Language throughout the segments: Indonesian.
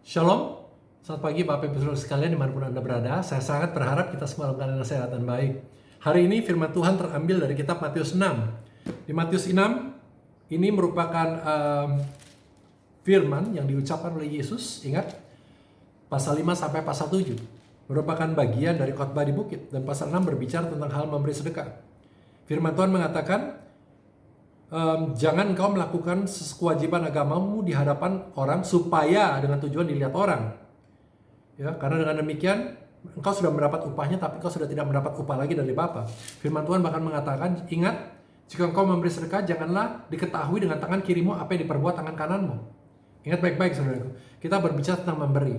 Shalom, selamat pagi Bapak Ibu Saudara sekalian dimanapun Anda berada. Saya sangat berharap kita semua dalam keadaan sehat dan baik. Hari ini firman Tuhan terambil dari kitab Matius 6. Di Matius 6, ini merupakan firman yang diucapkan oleh Yesus. Ingat, pasal 5 sampai pasal 7 merupakan bagian dari khotbah di bukit. Dan pasal 6 berbicara tentang hal memberi sedekah. Firman Tuhan mengatakan, jangan engkau melakukan kewajiban agamamu di hadapan orang supaya dengan tujuan dilihat orang. Ya, karena dengan demikian engkau sudah mendapat upahnya, tapi engkau sudah tidak mendapat upah lagi dari Bapa. Firman Tuhan bahkan mengatakan, ingat, jika engkau memberi sedekah, janganlah diketahui dengan tangan kirimu apa yang diperbuat tangan kananmu. Ingat baik-baik saudaraku, kita berbicara tentang memberi.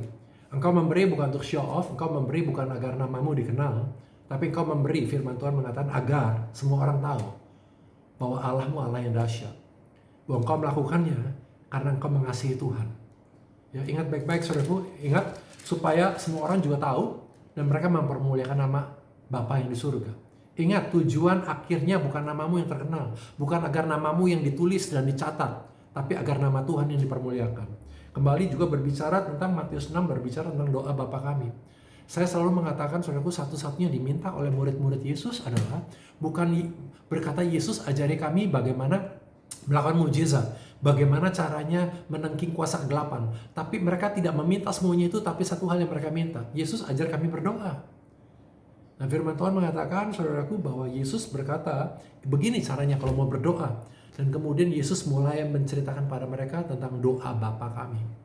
Engkau memberi bukan untuk show off, engkau memberi bukan agar namamu dikenal, tapi engkau memberi, firman Tuhan mengatakan, agar semua orang tahu bahwa Allahmu Allah yang dahsyat, bahwa engkau melakukannya karena engkau mengasihi Tuhan. Ya, ingat baik-baik saudaraku, ingat supaya semua orang juga tahu dan mereka mempermuliakan nama Bapa yang di surga. Ingat, tujuan akhirnya bukan namamu yang terkenal, bukan agar namamu yang ditulis dan dicatat, tapi agar nama Tuhan yang dipermuliakan. Kembali juga berbicara tentang Matius 6, berbicara tentang doa Bapa kami. Saya selalu mengatakan, saudaraku, satu-satunya diminta oleh murid-murid Yesus adalah bukan berkata, Yesus ajari kami bagaimana melakukan mujizat, bagaimana caranya menangking kuasa kegelapan. Tapi mereka tidak meminta semuanya itu, tapi satu hal yang mereka minta, Yesus ajar kami berdoa. Nah, firman Tuhan mengatakan, saudaraku, bahwa Yesus berkata, begini caranya kalau mau berdoa. Dan kemudian Yesus mulai menceritakan pada mereka tentang doa Bapa kami.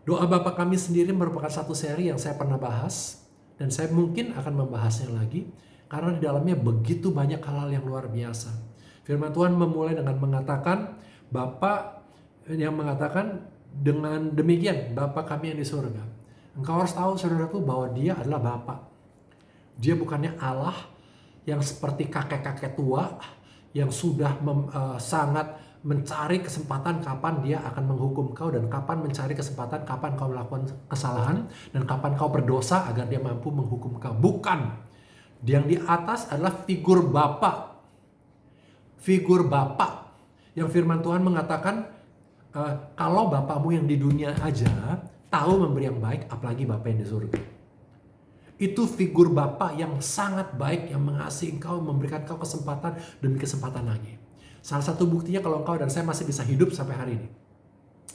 Doa Bapa kami sendiri merupakan satu seri yang saya pernah bahas, dan saya mungkin akan membahasnya lagi, karena di dalamnya begitu banyak hal-hal yang luar biasa. Firman Tuhan memulai dengan mengatakan, Bapa yang mengatakan, dengan demikian Bapa kami yang di surga. Engkau harus tahu saudaraku bahwa dia adalah Bapa. Dia bukannya Allah yang seperti kakek-kakek tua, yang sudah sangat mencari kesempatan kapan dia akan menghukum kau, dan kapan mencari kesempatan kapan kau melakukan kesalahan, dan kapan kau berdosa agar dia mampu menghukum kau. Bukan. Yang di atas adalah figur Bapa. Figur Bapa yang firman Tuhan mengatakan, kalau Bapamu yang di dunia aja tahu memberi yang baik, apalagi Bapa yang di surga. Itu figur Bapa yang sangat baik, yang mengasihi engkau, memberikan kau kesempatan demi kesempatan lagi. Salah satu buktinya kalau engkau dan saya masih bisa hidup sampai hari ini,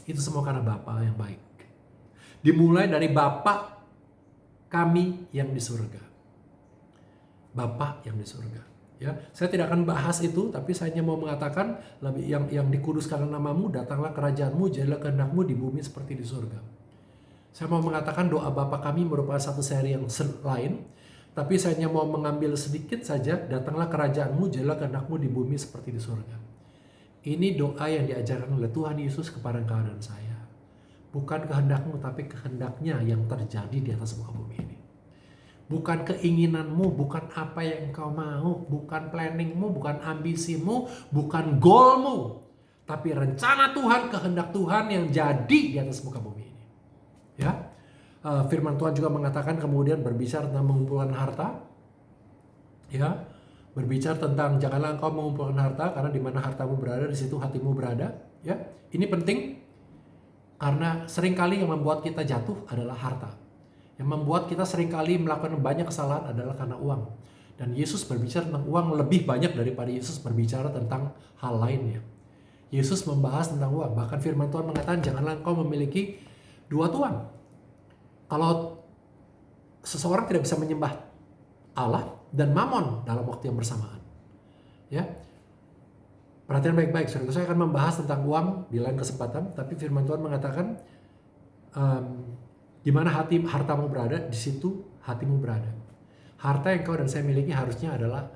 itu semua karena Bapa yang baik. Dimulai dari Bapa kami yang di surga. Bapa yang di surga. Ya, saya tidak akan bahas itu, tapi saya hanya mau mengatakan yang dikuduskan namamu, datanglah kerajaanmu, jadilah kehendakmu di bumi seperti di surga. Saya mau mengatakan doa Bapa kami merupakan satu seri yang lain, tapi saya hanya mau mengambil sedikit saja, datanglah kerajaanmu, jadilah kehendakmu di bumi seperti di surga. Ini doa yang diajarkan oleh Tuhan Yesus kepada engkau dan saya. Bukan kehendakmu, tapi kehendaknya yang terjadi di atas muka bumi ini. Bukan keinginanmu, bukan apa yang engkau mau, bukan planningmu, bukan ambisimu, bukan goalmu, tapi rencana Tuhan, kehendak Tuhan yang jadi di atas muka bumi ini. Ya, firman Tuhan juga mengatakan kemudian berbicara tentang mengumpulkan harta. Ya, berbicara tentang janganlah engkau mengumpulkan harta, karena di mana hartamu berada, di situ hatimu berada. Ya, ini penting karena seringkali yang membuat kita jatuh adalah harta. Yang membuat kita seringkali melakukan banyak kesalahan adalah karena uang. Dan Yesus berbicara tentang uang lebih banyak daripada Yesus berbicara tentang hal lainnya. Yesus membahas tentang uang. Bahkan firman Tuhan mengatakan janganlah engkau memiliki dua tuan. Kalau seseorang tidak bisa menyembah Allah dan Mamon dalam waktu yang bersamaan. Ya. Perhatian baik-baik, saudara. Saya akan membahas tentang uang di lain kesempatan, tapi firman Tuhan mengatakan di mana hartamu berada, di situ hatimu berada. Harta yang kau dan saya miliki harusnya adalah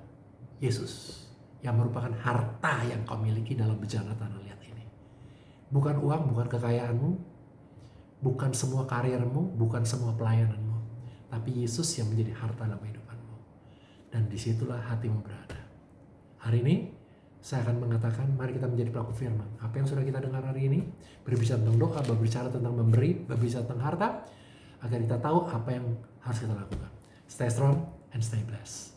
Yesus, yang merupakan harta yang kau miliki dalam bejana tanah liat ini. Bukan uang, bukan kekayaanmu, bukan semua karirmu, bukan semua pelayananmu, tapi Yesus yang menjadi harta dalam kehidupanmu. Dan disitulah hatimu berada. Hari ini saya akan mengatakan, mari kita menjadi pelaku firman. Apa yang sudah kita dengar hari ini, berbicara tentang doa, berbicara tentang memberi, berbicara tentang harta, agar kita tahu apa yang harus kita lakukan. Stay strong and stay blessed.